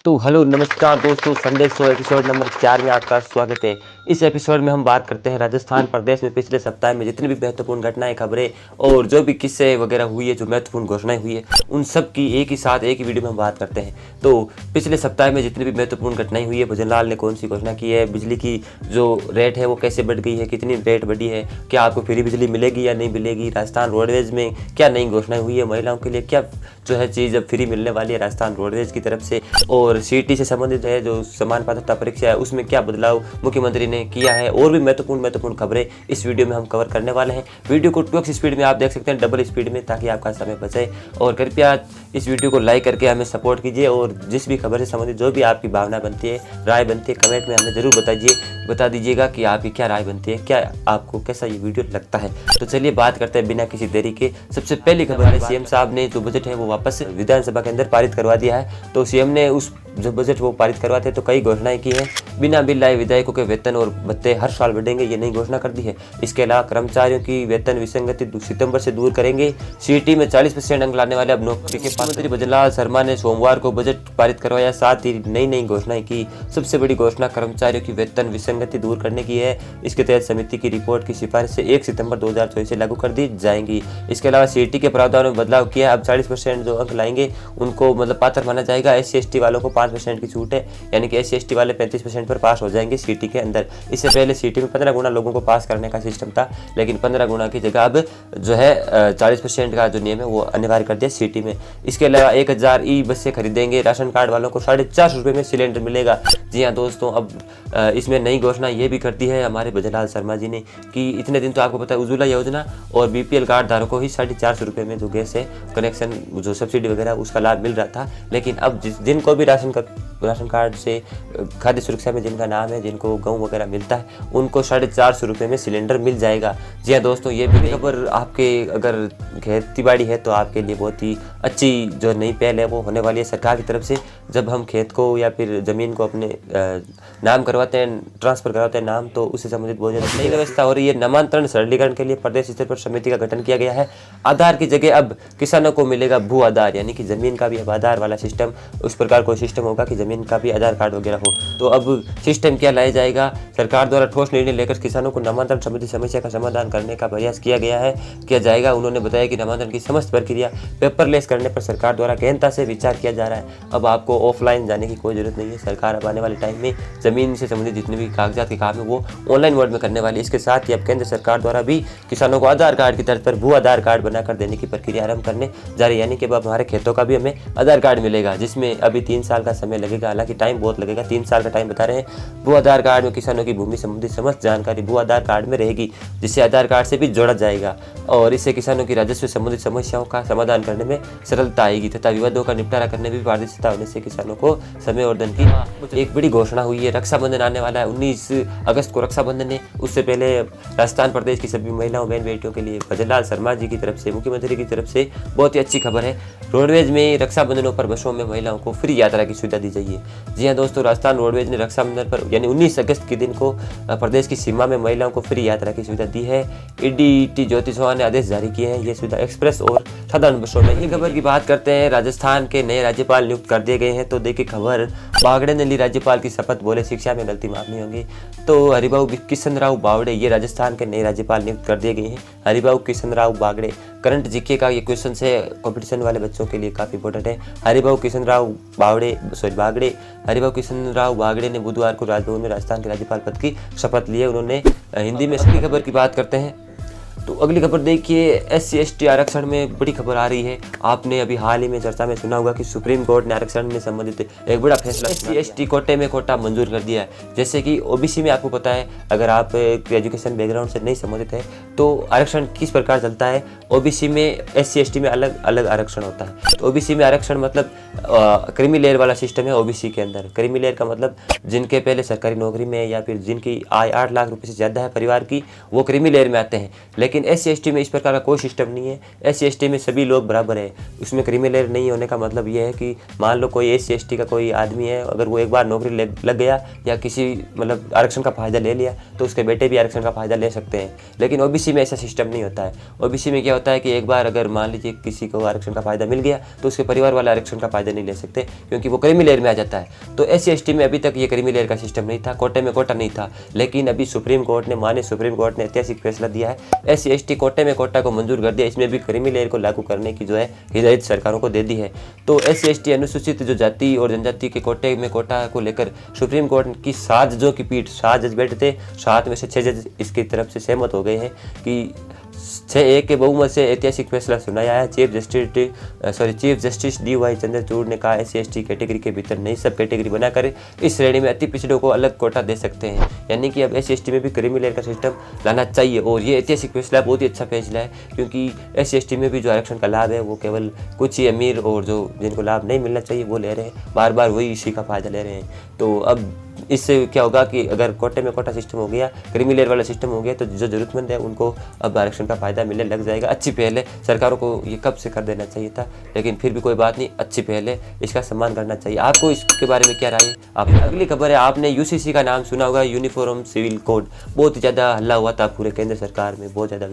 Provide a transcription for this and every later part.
तो हेलो नमस्कार दोस्तों, संडे शो एपिसोड नंबर 4 में आपका स्वागत है। इस एपिसोड में हम बात करते हैं राजस्थान प्रदेश में पिछले सप्ताह में जितनी भी महत्वपूर्ण घटनाएं, खबरें और जो भी किस्से वगैरह हुई है, जो महत्वपूर्ण घोषणाएं हुई है, उन सब की एक ही साथ एक ही वीडियो में हम बात करते हैं। तो पिछले सप्ताह में जितनी भी महत्वपूर्ण घटनाएं हुई है, भजनलाल ने कौन सी घोषणा की है, बिजली की जो रेट है वो कैसे बढ़ गई है, कितनी रेट बढ़ी है, क्या आपको फ्री बिजली मिलेगी या नहीं मिलेगी, राजस्थान रोडवेज में क्या नई घोषणाएं हुई है, महिलाओं के लिए क्या जो है चीज़ अब फ्री मिलने वाली है राजस्थान रोडवेज की तरफ से, और सीटी से संबंधित है जो समान पात्रता परीक्षा है उसमें क्या बदलाव मुख्यमंत्री ने किया है, और भी महत्वपूर्ण खबरें इस वीडियो में हम कवर करने वाले हैं। वीडियो को 2x स्पीड में आप देख सकते हैं, डबल स्पीड में, ताकि आपका समय बचे। और कृपया इस वीडियो को लाइक करके हमें सपोर्ट कीजिए, और जिस भी खबर से संबंधित जो भी आपकी भावना बनती है, राय बनती है, कमेंट में हमें जरूर बता दीजिएगा कि आपकी क्या राय बनती है, क्या आपको कैसा ये वीडियो लगता है। तो चलिए बात करते हैं बिना किसी देरी के। सबसे पहली खबर है, सीएम साहब ने जो बजट है वो वापस विधानसभा के अंदर पारित करवा दिया है। तो सीएम ने उस जो बजट वो पारित करवाते तो कई घोषणाएं की हैं। बिना बिल लाए विधायकों के वेतन और भत्ते हर साल बढ़ेंगे, ये नई घोषणा कर दी है। इसके अलावा कर्मचारियों की वेतन विसंगति सितंबर से दूर करेंगे। सीटी में 40% अंक लाने वाले अब नौकरी के पात्र। मंत्री भजनलाल शर्मा ने सोमवार को बजट पारित करवाया, साथ ही नई घोषणाएं की। सबसे बड़ी घोषणा कर्मचारियों की वेतन विसंगति दूर करने की है। इसके तहत समिति की रिपोर्ट की सिफारिश से 1 सितंबर 2024 से लागू कर दी जाएंगी। इसके अलावा सीटी के प्रावधानों में बदलाव किया। अब 40% जो अंक लाएंगे उनको मतलब पात्र माना जाएगा। SC/ST वालों को 5% की छूट है, यानी कि SC/ST वाले 35% पर पास हो जाएंगे सीटी के अंदर। इससे पहले सीटी में 15 गुना लोगों को पास करने का सिस्टम था, लेकिन 15 गुना की जगह अब जो है 40% का जो नियम है वो अनिवार्य कर दिया सीटी में। इसके अलावा 1000 ई बसें खरीदेंगे। राशन कार्ड वालों को 450 रुपये में सिलेंडर मिलेगा। जी हाँ दोस्तों, अब इसमें नई घोषणा ये भी कर दी है हमारे भजनलाल शर्मा जी ने कि इतने दिन तो आपको पता है उज्ज्वला योजना और BPL कार्ड धारकों को ही 450 रुपये में जो गैस है कनेक्शन, जो सब्सिडी वगैरह उसका लाभ मिल रहा था। लेकिन अब जिनको भी राशन कार्ड से खाद्य सुरक्षा में जिनका नाम है, जिनको गेहूं वगैरह मिलता है, उनको 450 रुपये में सिलेंडर मिल जाएगा। जी हाँ दोस्तों, ये भी खबर आपके अगर खेती बाड़ी है तो आपके लिए बहुत ही अच्छी जो नई पहल है वो होने वाली है सरकार की तरफ से। जब हम खेत को या फिर ज़मीन को अपने नाम करवाते हैं, ट्रांसफ़र करवाते हैं नाम, तो उससे संबंधित बहुत ज़्यादा नई व्यवस्था हो रही है। नामांतरण सरलीकरण के लिए प्रदेश स्तर पर समिति का गठन किया गया है। आधार की जगह अब किसानों को मिलेगा भू आधार, यानी कि ज़मीन का भी अब आधार वाला सिस्टम, उस प्रकार कोई सिस्टम होगा कि ज़मीन का भी आधार कार्ड वगैरह हो। तो अब सिस्टम क्या लाया जाएगा, सरकार द्वारा ठोस निर्णय लेकर किसानों को नामांतरण संबंधी समस्या का समाधान करने का प्रयास किया जाएगा। उन्होंने बताया कि नामांतरण की समस्त प्रक्रिया पेपरलेस करने पर सरकार द्वारा गहनता से विचार किया जा रहा है। अब आपको ऑफलाइन जाने की कोई जरूरत नहीं है। सरकार अब आने वाले टाइम में ज़मीन से संबंधित जितने भी कागजात के काम है वो ऑनलाइन मोड में करने वाली है। इसके साथ ही अब केंद्र सरकार द्वारा भी किसानों को आधार कार्ड की तर्ज पर भू आधार कार्ड बनाकर देने की प्रक्रिया आरंभ करने जा रही है, यानी कि अब हमारे खेतों का भी हमें आधार कार्ड मिलेगा, जिसमें अभी 3 साल का समय लगेगा। हालांकि टाइम बहुत लगेगा, 3 साल का टाइम बता रहे हैं। भू आधार कार्ड में किसानों की भूमि संबंधी समस्त जानकारी भू आधार कार्ड में रहेगी, जिसे आधार कार्ड से भी जोड़ा जाएगा, और इससे किसानों की राजस्व संबंधित समस्याओं का समाधान करने में सरलता आएगी तथा विवादों का निपटारा करने में भी पारदर्शिता होने से किसानों को समय और धन की एक बड़ी घोषणा हुई है। रक्षाबंधन आने वाला है, 19 अगस्त को रक्षाबंधन है। उससे पहले राजस्थान प्रदेश की सभी महिलाओं बहन बेटियों के लिए भजनलाल शर्मा जी की तरफ से, मुख्यमंत्री की तरफ से बहुत ही अच्छी खबर है। रोडवेज में रक्षाबंधनों पर बसों में महिलाओं को फ्री यात्रा की सुविधा दी जाइए। जी हाँ दोस्तों, राजस्थान रोडवेज ने रक्षाबंधन पर यानी 19 अगस्त के दिन को प्रदेश की सीमा में महिलाओं को फ्री यात्रा की सुविधा दी है। EDT ज्योति चौहान ने आदेश जारी किए हैं। ये सुविधा एक्सप्रेस और साधारण बसों में। ये खबर की बात करते हैं, राजस्थान के नए राज्यपाल नियुक्त कर दिए गए हैं। तो देखिए खबर, बागड़े ने ली राज्यपाल की शपथ, बोले शिक्षा में गलती माफ नहीं होगी। तो हरिभाऊ किशन बावड़े ये राजस्थान के नए राज्यपाल नियुक्त कर दिए गए हैं। हरिभाऊ किशन बागड़े, करंट जीके का ये क्वेश्चन है, कंपटीशन वाले बच्चों के लिए काफी इंपॉर्टेंट है। हरिभाऊ किशन बागड़े ने बुधवार को राजभवन में राजस्थान के राज्यपाल पद की शपथ ली है। उन्होंने हिंदी में अगली खबर की बात करते हैं। तो अगली खबर देखिए, SC/ST आरक्षण में बड़ी खबर आ रही है। आपने अभी हाल ही में चर्चा में सुना होगा कि सुप्रीम कोर्ट ने आरक्षण में संबंधित एक बड़ा फैसला SC/ST कोटे में कोटा मंजूर कर दिया है। जैसे कि OBC में आपको पता है, अगर आप एजुकेशन बैकग्राउंड से नहीं संबंधित है तो आरक्षण किस प्रकार चलता है। OBC में SC/ST में अलग अलग आरक्षण होता है। तो OBC में आरक्षण मतलब क्रीमी लेयर वाला सिस्टम है। OBC के अंदर क्रीमी लेयर का मतलब जिनके पहले सरकारी नौकरी में या फिर जिनकी आय 8 लाख रुपए से ज़्यादा है परिवार की, वो क्रीमी लेयर में आते हैं। लेकिन लेकिन SC/ST में इस प्रकार का कोई सिस्टम नहीं है। SC/ST में सभी लोग बराबर है। उसमें क्रीमी लेयर नहीं होने का मतलब ये है कि मान लो कोई SC/ST का कोई आदमी है, अगर वो एक बार नौकरी लग गया या किसी मतलब आरक्षण का फ़ायदा ले लिया तो उसके बेटे भी आरक्षण का फ़ायदा ले सकते हैं। लेकिन OBC में ऐसा सिस्टम नहीं होता है। OBC में क्या होता है कि एक बार अगर मान लीजिए किसी को आरक्षण का फ़ायदा मिल गया तो उसके परिवार वाले आरक्षण का फ़ायदा नहीं ले सकते, क्योंकि वो क्रीमी लेयर में आ जाता है। तो SC/ST में अभी तक ये क्रीमी लेयर का सिस्टम नहीं था, कोटे में कोटा नहीं था। लेकिन अभी सुप्रीम कोर्ट ने ऐतिहासिक फैसला दिया है, SC/ST कोटे में कोटा को मंजूर कर दिया। इसमें भी क्रीमी लेयर को लागू करने की जो है हिदायत सरकारों को दे दी है। तो SC/ST अनुसूचित जो जाति और जनजाति के कोटे में कोटा को लेकर सुप्रीम कोर्ट की 7 जजों की पीठ, 7 जज बैठे थे, 7 में से 6 जज इसकी तरफ से सहमत हो गए हैं कि 6-1 के बहुमत से ऐतिहासिक फैसला सुनाया है। चीफ जस्टिस DY चंद्रचूड़ ने कहा SC/ST कैटेगरी के भीतर नई सब कैटेगरी बनाकर इस श्रेणी में अति पिछड़ों को अलग कोटा दे सकते हैं। यानी कि अब SC/ST में भी क्रीमी लेयर का सिस्टम लाना चाहिए। और ये ऐतिहासिक फैसला बहुत ही अच्छा फैसला है, क्योंकि SC/ST में भी जो आरक्षण का लाभ है वो केवल कुछ ही अमीर और जो जिनको लाभ नहीं मिलना चाहिए वो ले रहे हैं, बार बार वही इसी का फ़ायदा ले रहे हैं। तो अब इससे क्या होगा कि अगर कोटे में कोटा सिस्टम हो गया, क्रीमी लेयर वाला सिस्टम हो गया, तो जो ज़रूरतमंद है उनको अब आरक्षण का फ़ायदा मिलने लग जाएगा। अच्छी पहल है, सरकारों को ये कब से कर देना चाहिए था, लेकिन फिर भी कोई बात नहीं, अच्छी पहल है, इसका सम्मान करना चाहिए। आपको इसके बारे में क्या राय है? आप अगली खबर है, आपने UCC का नाम सुना होगा, यूनिफॉर्म सिविल कोड। बहुत ही ज़्यादा हल्ला हुआ था पूरे केंद्र सरकार में, बहुत ज़्यादा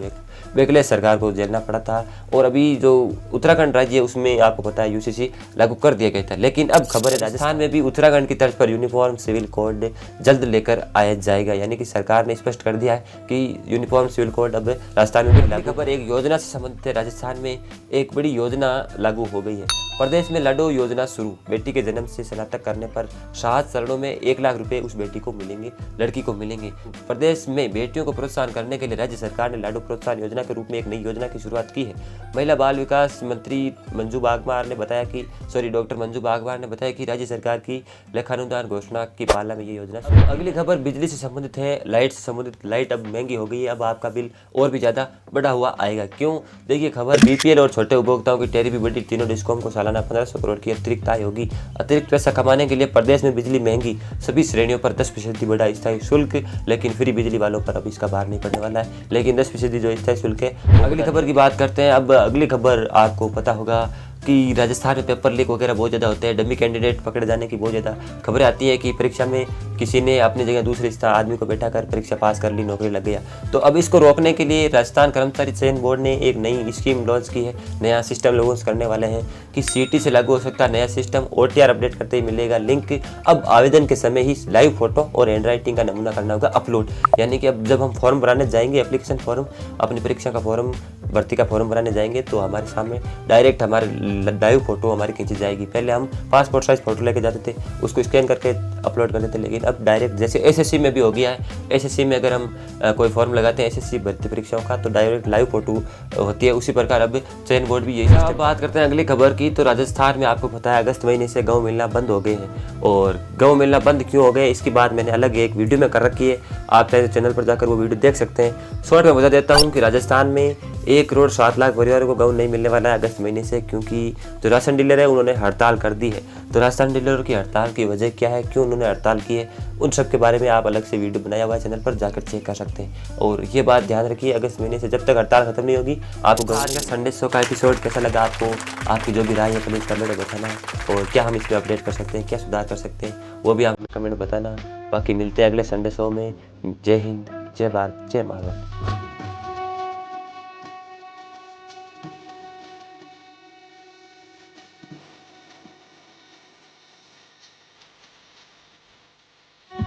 बैकलैश सरकार को झेलना पड़ा था। और अभी जो उत्तराखंड राज्य है उसमें आपको पता है UCC लागू कर दिया गया था। लेकिन अब खबर है राजस्थान में भी उत्तराखंड की तर्ज पर यूनिफॉर्म सिविल कोड जल्द लेकर आया जाएगा। यानी कि सरकार ने स्पष्ट कर दिया है कि यूनिफॉर्म सिविल कोड अब राजस्थान में भी लागू। खबर एक योजना से संबंधित है, राजस्थान में एक बड़ी योजना लागू हो गई है। प्रदेश में लाडो योजना शुरू। बेटी के जन्म से स्नातक करने पर 7 चरणों में 1 लाख रुपए उस बेटी को मिलेंगे, लड़की को मिलेंगे। प्रदेश में बेटियों को प्रोत्साहन करने के लिए राज्य सरकार ने लाडो प्रोत्साहन योजना के रूप में एक नई योजना की शुरुआत की है। महिला बाल विकास मंत्री डॉक्टर मंजू बागवार ने बताया कि राज्य सरकार की लेखानुदान घोषणा की पालना में ये योजना। अगली खबर बिजली से संबंधित है, लाइट से संबंधित। लाइट अब महंगी हो गई है, अब आपका बिल और भी ज़्यादा बढ़ा हुआ आएगा। क्यों? देखिए खबर, BPL और छोटे उपभोक्ताओं की टैरिफ भी बढ़ी। तीनों डिस्कॉम को सालाना 1500 करोड़ की अतिरिक्त आय होगी। अतिरिक्त पैसा कमाने के लिए प्रदेश में बिजली महंगी, सभी श्रेणियों पर 10% बढ़ा स्थायी शुल्क। लेकिन फ्री बिजली वालों पर अब इसका भार नहीं पड़ने वाला है, लेकिन 10% जो स्थायी शुल्क है। अगली खबर की बात करते हैं। अब अगली खबर आपको पता होगा कि राजस्थान में पेपर लीक वगैरह बहुत ज़्यादा होते हैं, डमी कैंडिडेट पकड़े जाने की बहुत ज़्यादा खबरें आती हैं कि परीक्षा में किसी ने अपनी जगह दूसरे आदमी को बैठा कर परीक्षा पास कर ली, नौकरी लग गया। तो अब इसको रोकने के लिए राजस्थान कर्मचारी चयन बोर्ड ने एक नई स्कीम लॉन्च की है। नया सिस्टम लॉन्च करने वाले हैं कि CT से लागू हो सकता है नया सिस्टम। OTR अपडेट करते ही मिलेगा लिंक। अब आवेदन के समय ही लाइव फोटो और हैंडराइटिंग का नमूना करना होगा अपलोड। यानी कि अब जब हम फॉर्म भराने जाएंगे, एप्लीकेशन फॉर्म, अपनी परीक्षा का फॉर्म, भर्ती का फॉर्म भराने जाएंगे, तो हमारे सामने डायरेक्ट हमारे लाइव फोटो हमारी खींची जाएगी। पहले हम पासपोर्ट साइज फोटो लेके जाते थे, उसको स्कैन करके अपलोड कर देते, लेकिन अब डायरेक्ट जैसे SSC में भी हो गया है। SSC में अगर हम कोई फॉर्म लगाते हैं SSC भर्ती परीक्षाओं का, तो डायरेक्ट लाइव फोटो होती है। उसी प्रकार अब चयन बोर्ड भी यही। अब बात करते हैं अगली खबर की। तो राजस्थान में आपको पता है अगस्त महीने से गौ मिलना बंद हो गए हैं। और गौ मिलना बंद क्यों हो गए, इसकी बात मैंने अलग एक वीडियो में कर रखी है, आप चाहे चैनल पर जाकर वो वीडियो देख सकते हैं। शॉर्ट में बता देता हूँ कि राजस्थान में 1 करोड़ 7 लाख परिवारों को गेहूं नहीं मिलने वाला है अगस्त महीने से, क्योंकि जो राशन डीलर है उन्होंने हड़ताल कर दी है। तो राशन डीलरों की हड़ताल की वजह क्या है, क्यों उन्होंने हड़ताल की है, उन सब के बारे में आप अलग से वीडियो बनाया हुआ है, चैनल पर जाकर चेक कर सकते हैं। और ये बात ध्यान रखिए, अगस्त महीने से जब तक हड़ताल खत्म नहीं होगी, आपको आज का संडे शो का एपिसोड कैसा लगा, आपको आपकी जो भी राय है प्लीज़ कमेंट में बताना है। और क्या हम इस पर अपडेट कर सकते हैं, क्या सुधार कर सकते हैं, वो भी आप कमेंट में बताना। बाकी मिलते हैं अगले संडे शो में। जय हिंद, जय भारत, जय महाराष्ट्र।